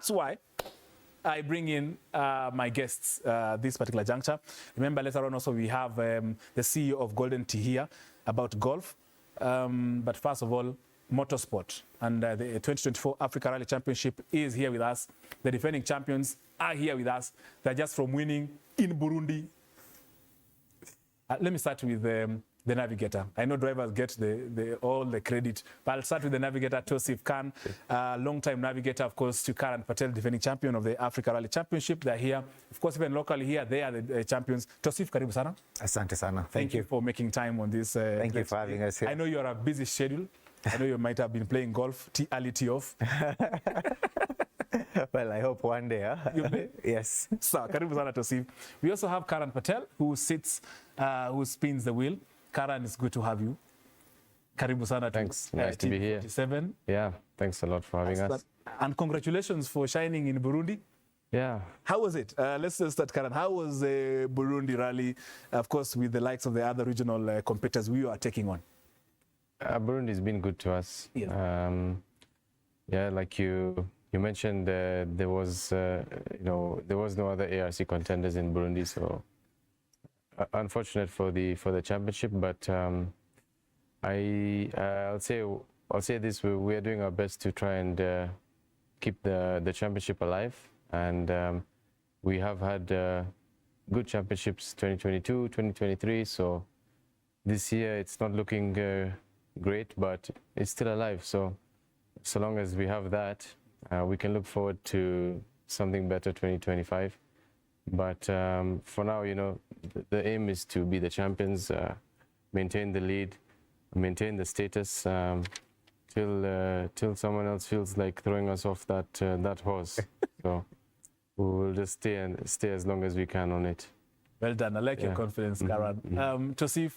that's why I bring in my guests this particular juncture. Remember, later on also we have the CEO of Golden Tea here about golf. But first of all, motorsport. And the 2024 Africa Rally Championship is here with us. The defending champions are here with us. They're just from winning in Burundi. Let me start with the navigator. I know drivers get all the credit, but I'll start with the navigator, Tosif Khan, long-time navigator, of course, to Karan Patel, defending champion of the Africa Rally Championship. They're here. Of course, even locally here, they are the champions. Tosif, karibu sana. Asante sana. Thank you for making time on this. Thank you for having us here. I know you're a busy schedule. I know you might have been playing golf, early tee off. Well, I hope one day, huh? You may? Yes. So, karibu sana Tosif. We also have Karan Patel, who spins the wheel. Karan, it's good to have you. Karibu sana. Thanks. Nice to be here. 47. Yeah, thanks a lot for having us. And congratulations for shining in Burundi. Yeah. How was it? Let's just start, Karan. How was the Burundi rally, of course, with the likes of the other regional competitors we are taking on? Burundi's been good to us. Yeah. Yeah, like you mentioned, there was no other ARC contenders in Burundi, so unfortunate for the championship. But I'll say this: we are doing our best to try and keep the championship alive, and we have had good championships 2022, 2023. So this year it's not looking great, but it's still alive. So long as we have that, we can look forward to something better 2025. But for now, the aim is to be the champions, maintain the lead, maintain the status till someone else feels like throwing us off that horse. So we will just stay as long as we can on it. Well done. I like your confidence, Karan. Tosif,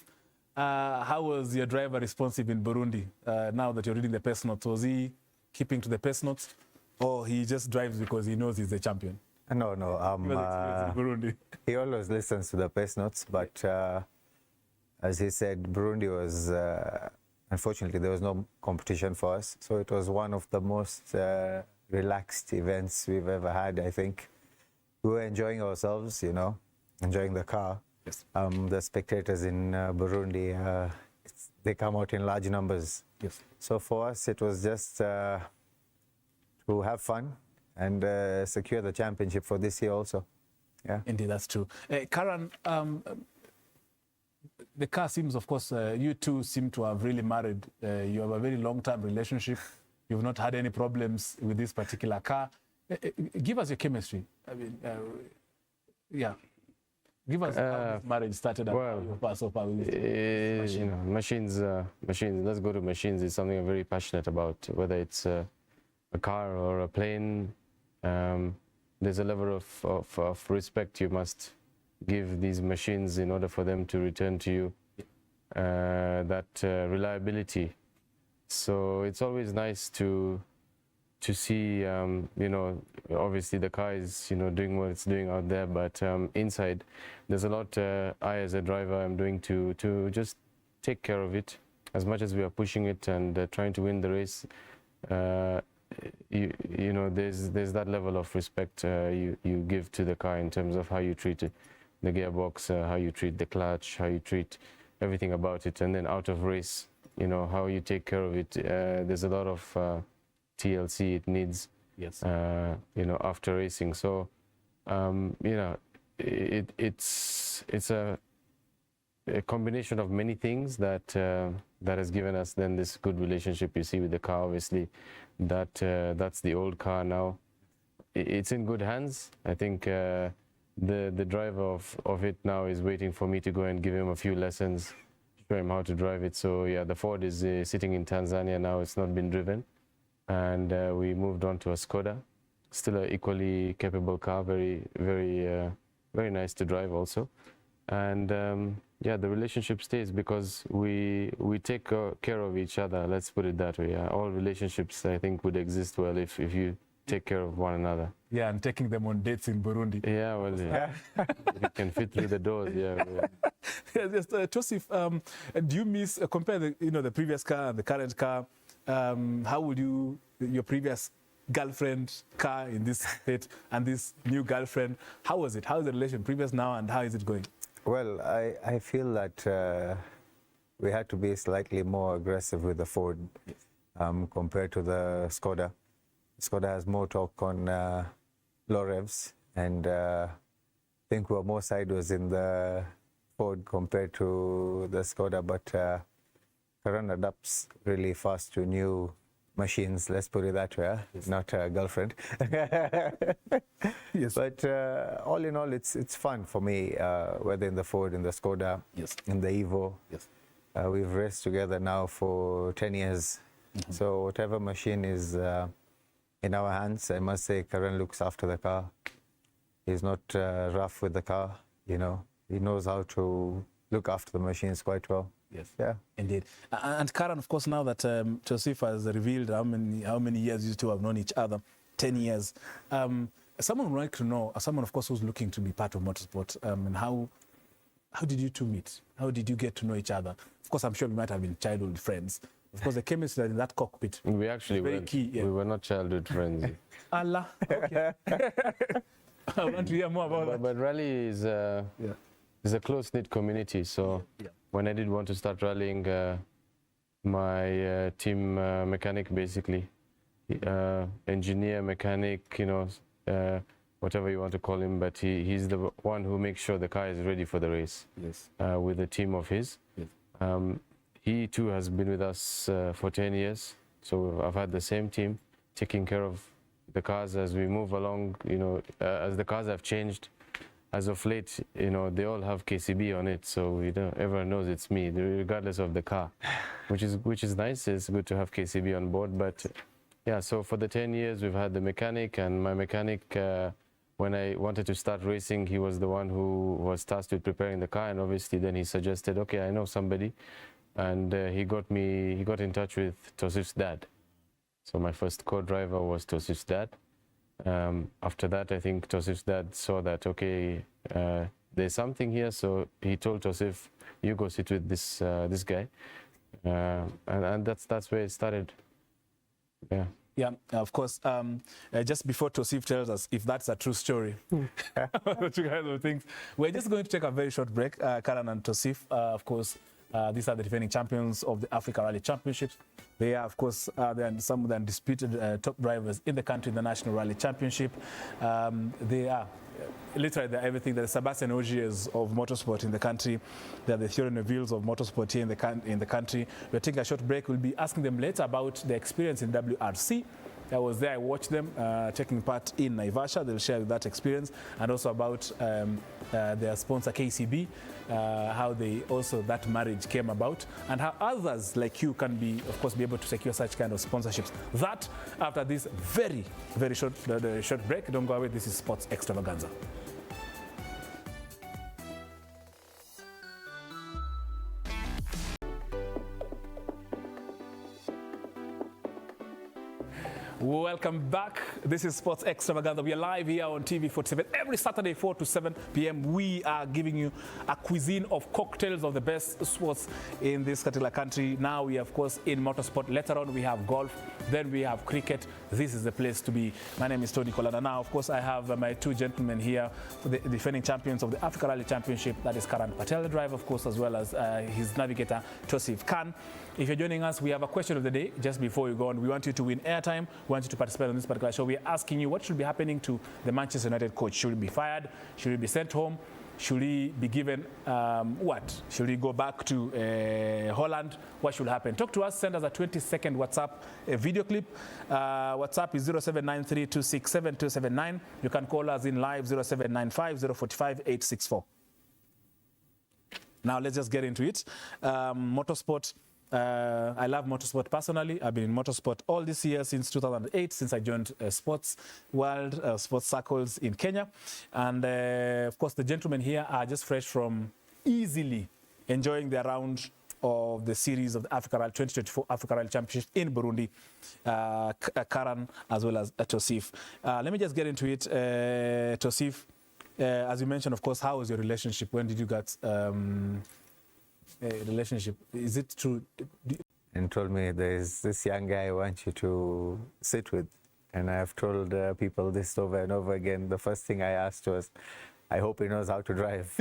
how was your driver responsive in Burundi? Now that you're reading the pace notes, was he keeping to the pace notes, or he just drives because he knows he's the champion? No. Burundi. He always listens to the pace notes, but as he said, Burundi was, unfortunately, there was no competition for us. So it was one of the most relaxed events we've ever had, I think. We were enjoying ourselves, enjoying the car. Yes. The spectators in Burundi, they come out in large numbers. Yes. So for us, it was just to have fun and secure the championship for this year also. Yeah. Indeed, that's true. Karan, the car seems, of course, you two seem to have really married. You have a very long-term relationship. You've not had any problems with this particular car. Give us your chemistry. I mean, yeah. Give us how this marriage started and how you pass off with this machines. Let's go to machines. It's something I'm very passionate about, whether it's a car or a plane. There's a level of respect you must give these machines in order for them to return to you that reliability. So it's always nice to see, obviously the car is, doing what it's doing out there, but inside there's a lot I as a driver am doing to just take care of it. As much as we are pushing it and trying to win the race, there's that level of respect you give to the car in terms of how you treat it, the gearbox, how you treat the clutch, how you treat everything about it, and then out of race, how you take care of it. There's a lot of TLC it needs, yes. After racing. So, it's a combination of many things that has given us then this good relationship you see with the car. Obviously, that's the old car now. It's in good hands. I think the driver of it now is waiting for me to go and give him a few lessons, show him how to drive it. So yeah, the Ford is sitting in Tanzania now. It's not been driven. And we moved on to a Skoda, still an equally capable car, very, very, very nice to drive also. And yeah, the relationship stays because we take care of each other. Let's put it that way. Yeah. All relationships, I think, would exist well if you take care of one another. Yeah, and taking them on dates in Burundi. Yeah, well, yeah. You can fit through the doors. Yeah. Yes, Tosif, do you miss compare the previous car and the current car? How would your previous girlfriend car in this state and this new girlfriend. How was it? How is the relation previous now and how is it going? Well, I feel that we had to be slightly more aggressive with the Ford compared to the Skoda. Skoda has more torque on low revs, and I think we were more sideways in the Ford compared to the Skoda, but Karan adapts really fast to new machines, let's put it that way, not a girlfriend. Yes. But all in all, it's fun for me, whether in the Ford, in the Skoda, Yes. in the Evo. Yes. We've raced together now for 10 years. So whatever machine is in our hands, I must say Karan looks after the car. He's not rough with the car, you know. He knows how to look after the machines quite well. Yes. Yeah. Indeed. And Karan, of course, now that Tosif has revealed how many years you two have known each other, 10 years. Someone would like to know, someone, of course, who's looking to be part of motorsport, and how did you two meet? How did you get to know each other? Of course, I'm sure we might have been childhood friends. Of course, the chemistry in that cockpit. We actually very weren't. key, yeah. We were not childhood friends. Allah. Okay. I want to hear more about that. But rally is a close-knit community. So Yeah. when I did want to start rallying, my team mechanic, basically, engineer, mechanic, you know, whatever you want to call him, but he's the one who makes sure the car is ready for the race. Yes. With a team of his. Yes. He too has been with us for 10 years. So I've had the same team taking care of the cars as we move along, you know, as the cars have changed. As of late, you know, they all have KCB on it, so you know, everyone knows it's me, regardless of the car, which is nice. It's good to have KCB on board. But yeah, so for the 10 years, we've had the mechanic, and my mechanic, when I wanted to start racing, he was the one who was tasked with preparing the car, and obviously then he suggested, okay, I know somebody, and he got in touch with Tosif's dad. So my first co-driver was Tosif's dad. After that, I think Tosif's dad saw that, okay, there's something here, so he told Tosif, you go sit with this guy, and that's where it started. Yeah. Yeah, of course. Just before Tosif tells us if that's a true story, what you guys will think, we're just going to take a very short break. Karan and Tosif, of course, these are the defending champions of the Africa Rally Championships. They are, of course, some of the undisputed top drivers in the country in the National Rally Championship. They are literally they're everything. They're the Sebastian Ogiers of motorsport in the country. They're the Thierry Neuvilles of motorsport here in the country. We're taking a short break. We'll be asking them later about their experience in WRC. I was there, I watched them taking part in Naivasha. They'll share that experience, and also about their sponsor KCB, how that marriage came about, and how others like you can be, of course, be able to secure such kind of sponsorships. That after this very, very short break. Don't go away. This is Sports Extravaganza. Welcome back. This is Sports Extravaganza. We are live here on TV 47 every Saturday, 4 to 7 p.m. We are giving you a cuisine of cocktails of the best sports in this particular country. Now we are, of course, in motorsport. Later on, we have golf. Then we have cricket. This is the place to be. My name is Tony Colana. Now, of course, I have my two gentlemen here, the defending champions of the Africa Rally Championship. That is Karan Patel, the driver, of course, as well as his navigator, Tosif Khan. If you're joining us, we have a question of the day. Just before you go on, we want you to win airtime. We want you to participate in this particular show. We're asking you what should be happening to the Manchester United coach. Should he be fired? Should he be sent home? Should he be given what? Should he go back to Holland? What should happen? Talk to us. Send us a 20-second WhatsApp video clip. WhatsApp is 0793267279. You can call us in live 0795045864. Now let's just get into it. Motorsport. I love motorsport personally. I've been in motorsport all this year since 2008, since I joined sports world, sports circles in Kenya. And of course, the gentlemen here are just fresh from easily enjoying their round of the series of the Africa Rally 2024 Africa Rally Championship in Burundi. Karan as well as Tosif. Let me just get into it. Tosif, as you mentioned, of course, how was your relationship? When did you get relationship? Is it true? And told me there's this young guy I want you to sit with. and I have told people this over and over again. The first thing I asked was, I hope he knows how to drive.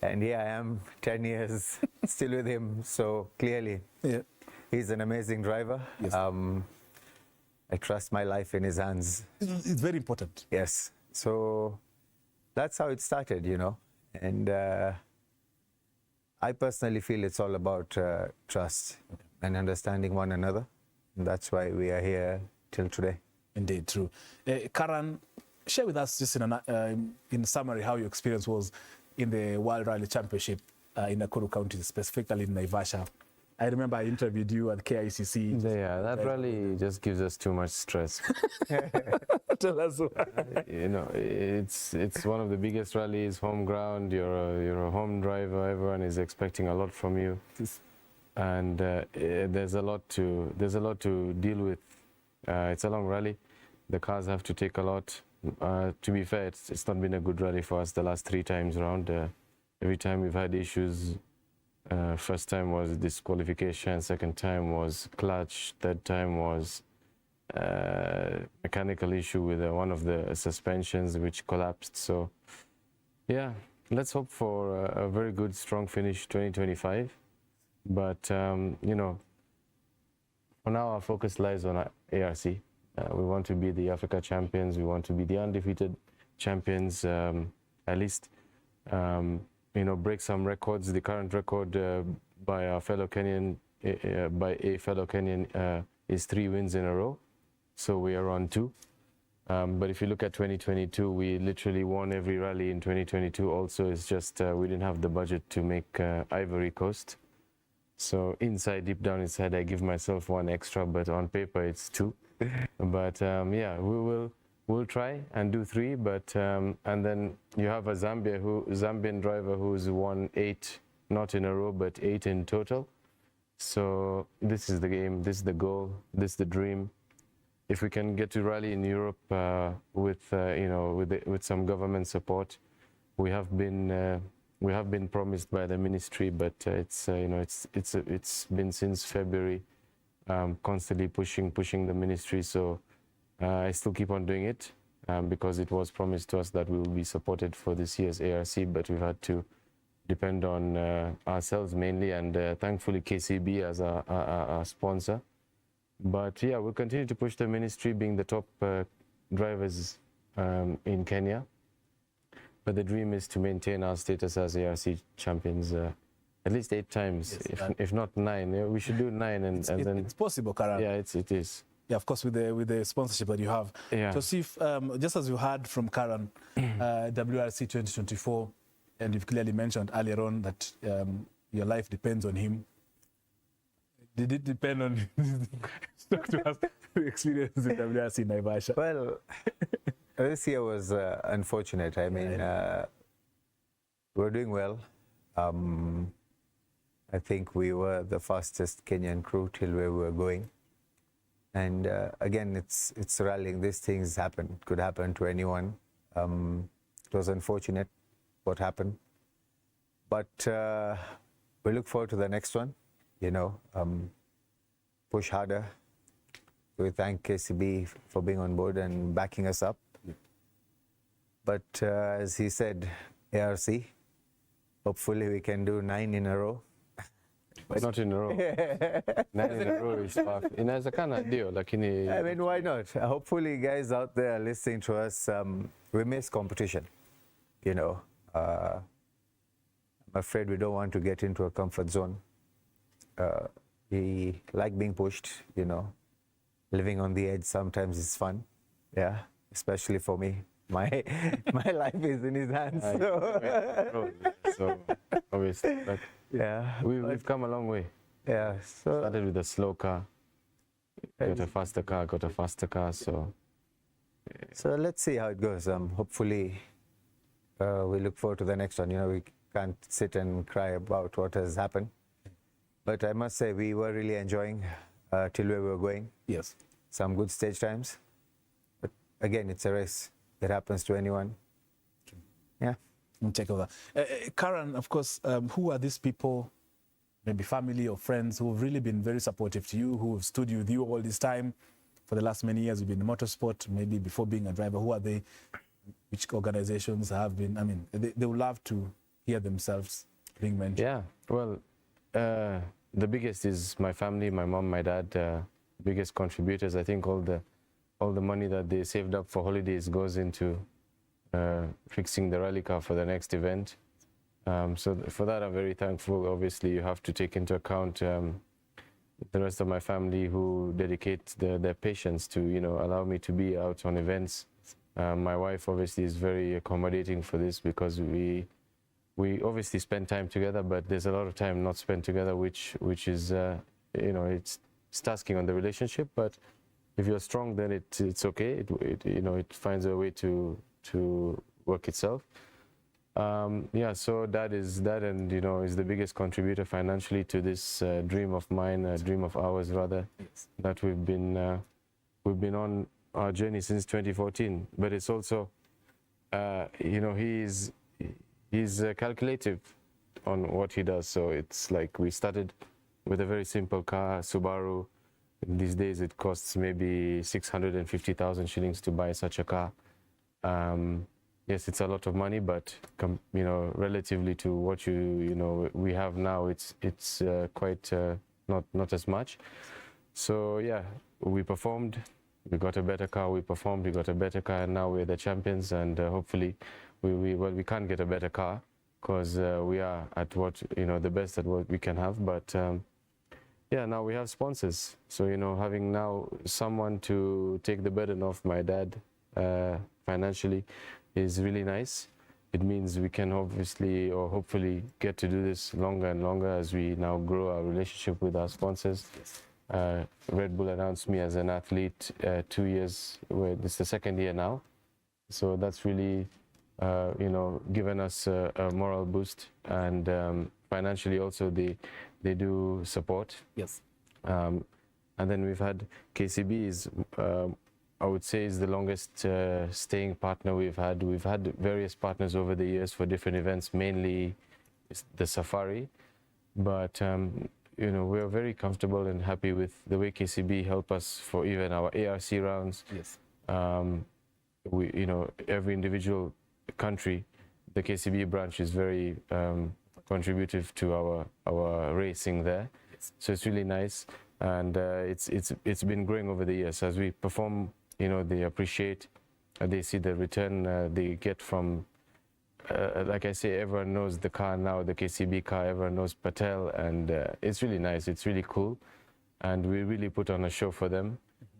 And here I am, 10 years, still with him. So clearly, he's an amazing driver. Yes. I trust my life in his hands. It's very important. Yes. So that's how it started, you know. And I personally feel it's all about trust and understanding one another. And that's why we are here till today. Indeed, true. Karan, share with us just in summary how your experience was in the World Rally Championship in Nakuru County, specifically in Naivasha. I remember I interviewed you at KICC. Yeah, that rally just gives us too much stress. Tell us why. You know, it's one of the biggest rallies, home ground. You're a home driver. Everyone is expecting a lot from you, and there's a lot to deal with. It's a long rally. The cars have to take a lot. To be fair, it's not been a good rally for us the last 3 times around. Every time we've had issues. First time was disqualification, second time was clutch, third time was mechanical issue with one of the suspensions which collapsed. So yeah, let's hope for a very good, strong finish 2025. But you know, for now our focus lies on ARC. We want to be the Africa champions. We want to be the undefeated champions, at least. You know, break some records. The current record by a fellow Kenyan is 3 wins in a row. So we are on 2. But if you look at 2022, we literally won every rally in 2022. Also, it's just we didn't have the budget to make Ivory Coast. So deep down inside, I give myself 1 extra, but on paper it's 2. But yeah, we'll try and do 3, but and then you have a Zambian driver who's won 8, not in a row, but 8 in total. So this is the game, this is the goal, this is the dream. If we can get to rally in Europe with you know, with some government support, we have been promised by the ministry, but it's you know, it's been since February, constantly pushing the ministry. So. I still keep on doing it because it was promised to us that we will be supported for this year's ARC, but we've had to depend on ourselves mainly, and thankfully KCB as our sponsor. But yeah, we'll continue to push the ministry, being the top drivers in Kenya. But the dream is to maintain our status as ARC champions at least 8 times, yes, if not 9. Yeah, we should do 9, and then it's possible, Karan. Yeah, it is. Yeah, of course, with the sponsorship that you have. Yeah. So see if, just as you heard from Karan, WRC 2024, and you've clearly mentioned earlier on that your life depends on him. Did it depend on talk to us the experience in WRC Naivasha? Well, this year was unfortunate. I mean, we were doing well. I think we were the fastest Kenyan crew till where we were going. And again, it's rallying. These things happen. It could happen to anyone. It was unfortunate what happened. But we look forward to the next one, you know, push harder. We thank KCB for being on board and backing us up. But as he said, ARC, hopefully we can do 9 in a row. But not in a row. 9 in a row is tough. Inawezekana ndio, lakini I mean, why not? Hopefully guys out there listening to us, we miss competition, you know. I'm afraid we don't want to get into a comfort zone. We like being pushed, you know. Living on the edge sometimes is fun, yeah, especially for me. My life is in his hands. So obviously, but yeah, we've come a long way. Yeah, so Started with a slow car, got a faster car, so let's see how it goes. Hopefully, we look forward to the next one. You know, we can't sit and cry about what has happened, but I must say we were really enjoying till where we were going. Yes, some good stage times, but again, it's a race. It happens to anyone. Yeah. Check over. Karan, of course, who are these people, maybe family or friends, who have really been very supportive to you, who have stood with you all this time for the last many years? You've been in motorsport, maybe before being a driver. Who are they? Which organizations have been? I mean, they would love to hear themselves being mentioned. Yeah, well, the biggest is my family, my mom, my dad, biggest contributors. I think all the money that they saved up for holidays goes into fixing the rally car for the next event. So for that, I'm very thankful. Obviously, you have to take into account the rest of my family who dedicate their patience to, allow me to be out on events. My wife obviously is very accommodating for this because we obviously spend time together, but there's a lot of time not spent together, which is, it's tasking on the relationship. But if you're strong, then it's okay. It finds a way to work itself. Yeah, so that and is the biggest contributor financially to this dream of mine, dream of ours rather, Yes. that we've been on our journey since 2014. But it's also, he's calculative on what he does. So it's like we started with a very simple car, Subaru. These days it costs maybe 650,000 shillings to buy such a car. Yes, it's a lot of money, but relatively to what we have now, it's quite not as much. So yeah, we performed. We got a better car. We performed. We got a better car, and now we're the champions. And hopefully, we can't get a better car because we are at what the best at what we can have. But yeah, now we have sponsors. So having now someone to take the burden off my dad financially is really nice. It means we can obviously or hopefully get to do this longer and longer as we now grow our relationship with our sponsors. Red Bull announced me as an athlete 2 years, this is the second year now. So that's really, given us a moral boost, and financially also they do support. Yes. And then we've had KCB I would say is the longest staying partner we've had. We've had various partners over the years for different events, mainly the safari. But, we're very comfortable and happy with the way KCB help us for even our ARC rounds. Yes. Every individual country, the KCB branch is very contributive to our racing there. Yes. So it's really nice. And it's been growing over the years. As we perform, they appreciate, they see the return they get from, like I say, everyone knows the car now, the KCB car, everyone knows Patel, and it's really nice, it's really cool, and we really put on a show for them.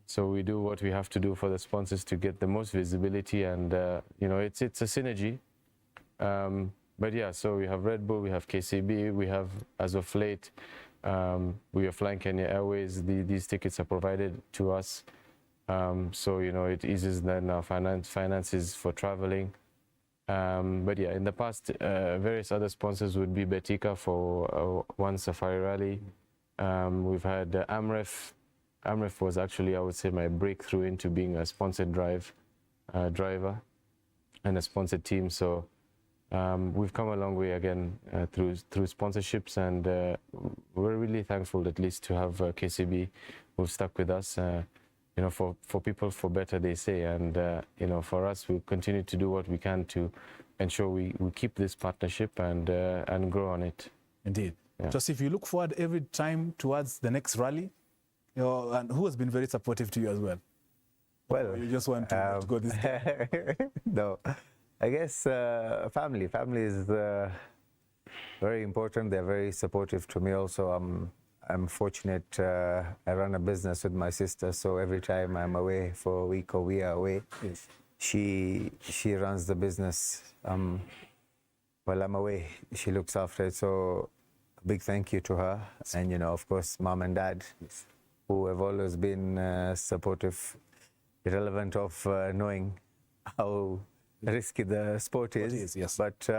So we do what we have to do for the sponsors to get the most visibility, and it's a synergy. But yeah, so we have Red Bull, we have KCB, we have, as of late, we are flying Kenya Airways. These tickets are provided to us. So, it eases then our finances for traveling. But yeah, in the past, various other sponsors would be Betika for one Safari Rally. We've had Amref. Amref was actually, I would say, my breakthrough into being a sponsored driver and a sponsored team. So we've come a long way again through sponsorships, and we're really thankful at least to have KCB who've stuck with us. For people, for better, they say, and for us, we continue to do what we can to ensure we keep this partnership and grow on it. Indeed. Yeah. Just if you look forward every time towards the next rally, and who has been very supportive to you as well? Well, You just want to go this day? no, I guess family. Family is very important. They're very supportive to me also. I'm fortunate. I run a business with my sister, so every time I'm away for a week or we are away, Yes. she runs the business while I'm away. She looks after it. So a big thank you to her, and of course, mom and dad, Yes. who have always been supportive, irrelevant of knowing how risky the sport is. Yes. But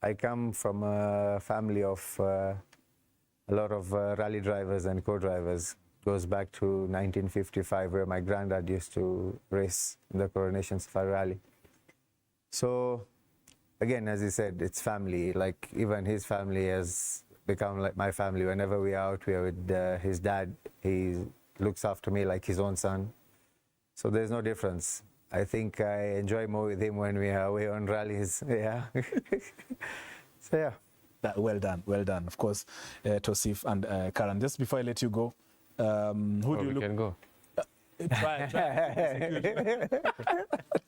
I come from a family of a lot of rally drivers and co-drivers. Goes back to 1955, where my granddad used to race in the Coronation Safari Rally. So again, as he said, it's family. Like even his family has become like my family. Whenever we are out, we are with his dad. He looks after me like his own son. So there's no difference. I think I enjoy more with him when we are away on rallies. Yeah. So yeah. Well done, well done. Of course, Tosif and Karan. Just before I let you go, who do you look? Can go. Try.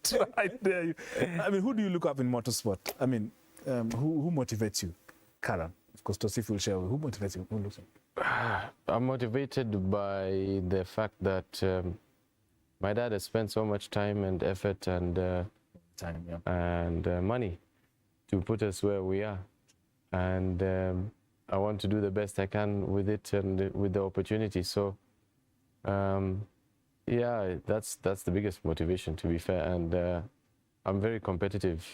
Try. There you. I mean, who do you look up in motorsport? I mean, who motivates you? Karan. Of course, Tosif will share. Who motivates you? Who looks up? I'm motivated by the fact that my dad has spent so much time and effort and money to put us where we are, and I want to do the best I can with it and with the opportunity. So yeah, that's the biggest motivation, to be fair, and I'm very competitive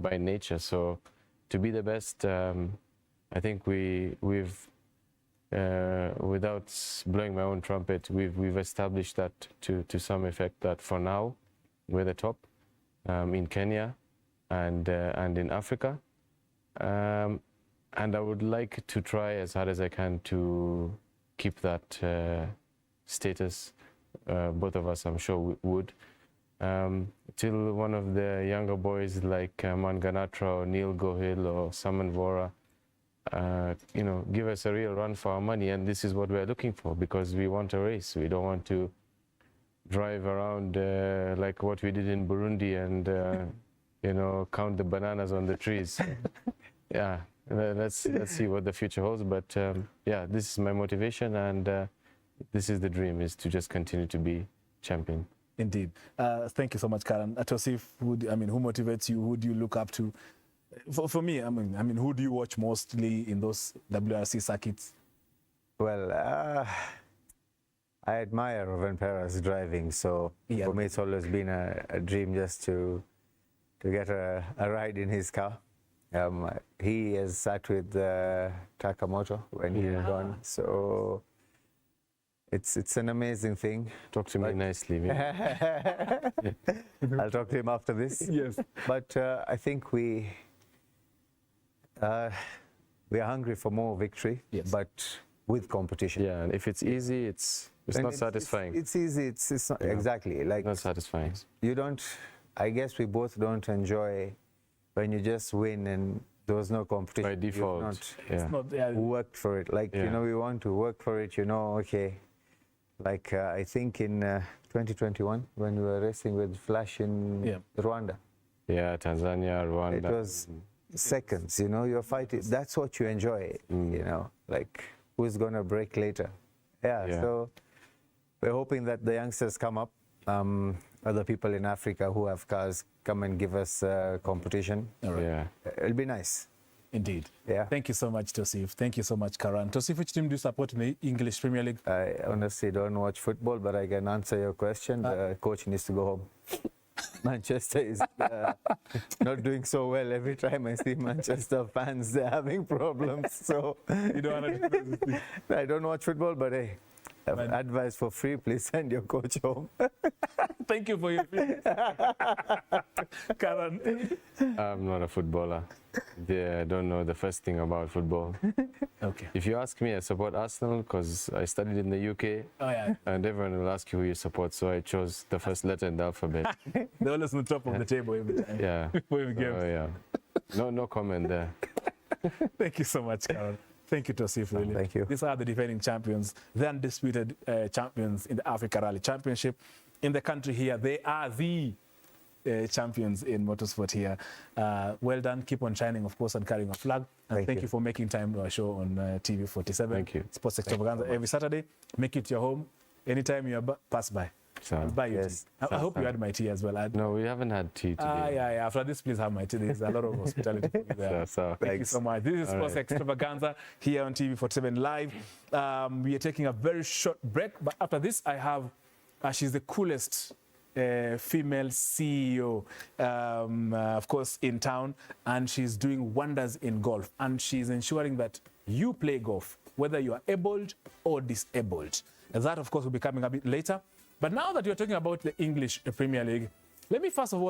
by nature, so to be the best, I think we've without blowing my own trumpet, we've established that to some effect, that for now we're the top in Kenya and in Africa, and I would like to try as hard as I can to keep that status. Both of us, I'm sure, would, till one of the younger boys like Manganatra or Neil Gohil or Saman Vora you know, give us a real run for our money, and this is what we're looking for, because we want a race. We don't want to drive around like what we did in Burundi and you know, count the bananas on the trees. Yeah, let's see what the future holds, but yeah, this is my motivation, and this is the dream, is to just continue to be champion. Indeed. Thank you so much, Karan. Tosif, who motivates you? Who do you look up to? For me, I mean, who do you watch mostly in those WRC circuits? Well, I admire Rovan Perez driving, so for me it's always been a dream just to get a ride in his car. He has sat with Takamoto when he was gone, so it's an amazing thing. Talk to me nicely. I'll talk to him after this. Yes. But I think we are hungry for more victory, but with competition. Yeah, and if it's easy, it's not satisfying. It's easy. It's not exactly like not satisfying. You don't. I guess we both don't enjoy when you just win and there was no competition. By default, worked for it. Like you know, we want to work for it. You know, okay. Like I think in 2021 when we were racing with Flash in Rwanda. Yeah, Tanzania, Rwanda. It was seconds. You know, you're fighting. That's what you enjoy. You know, like who's gonna break later. Yeah. So we're hoping that the youngsters come up. Other people in Africa who have cars come and give us competition. Yeah, it'll be nice. Indeed. Yeah. Thank you so much, Tosif. Thank you so much, Karan. Tosif, which team do you support in the English Premier League? I honestly don't watch football, but I can answer your question. The coach needs to go home. Manchester is not doing so well. Every time I see Manchester fans, they're having problems. So you don't want to I don't watch football, but hey, advice for free, please send your coach home. Thank you for your feedback. Karan. I'm not a footballer. I don't know the first thing about football. Okay. If you ask me, I support Arsenal because I studied in the UK. Oh, yeah. And everyone will ask you who you support, so I chose the first letter in the alphabet. They're always on top of the table every time. Yeah. Yeah. No comment there. Thank you so much, Karan. Thank you, Tosif, really. Thank you. These are the defending champions, the undisputed champions in the Africa Rally Championship. In the country here, they are the champions in motorsport here. Well done. Keep on shining, of course, and carrying a flag. And thank you for making time to our show on TV 47. Thank you. Sports Extravaganza every Saturday. Make it your home. Anytime you pass by. I'll buy you tea. I hope you had my tea as well. No, we haven't had tea today. Yeah. After this, please have my tea. There's a lot of hospitality for you there. Thank you so much. This is Sports Extravaganza here on TV 47 Live. We are taking a very short break, but after this, I have, she's the coolest female CEO, of course, in town, and she's doing wonders in golf, and she's ensuring that you play golf, whether you are abled or disabled. And that, of course, will be coming a bit later. But now that you're talking about the English Premier League, let me first of all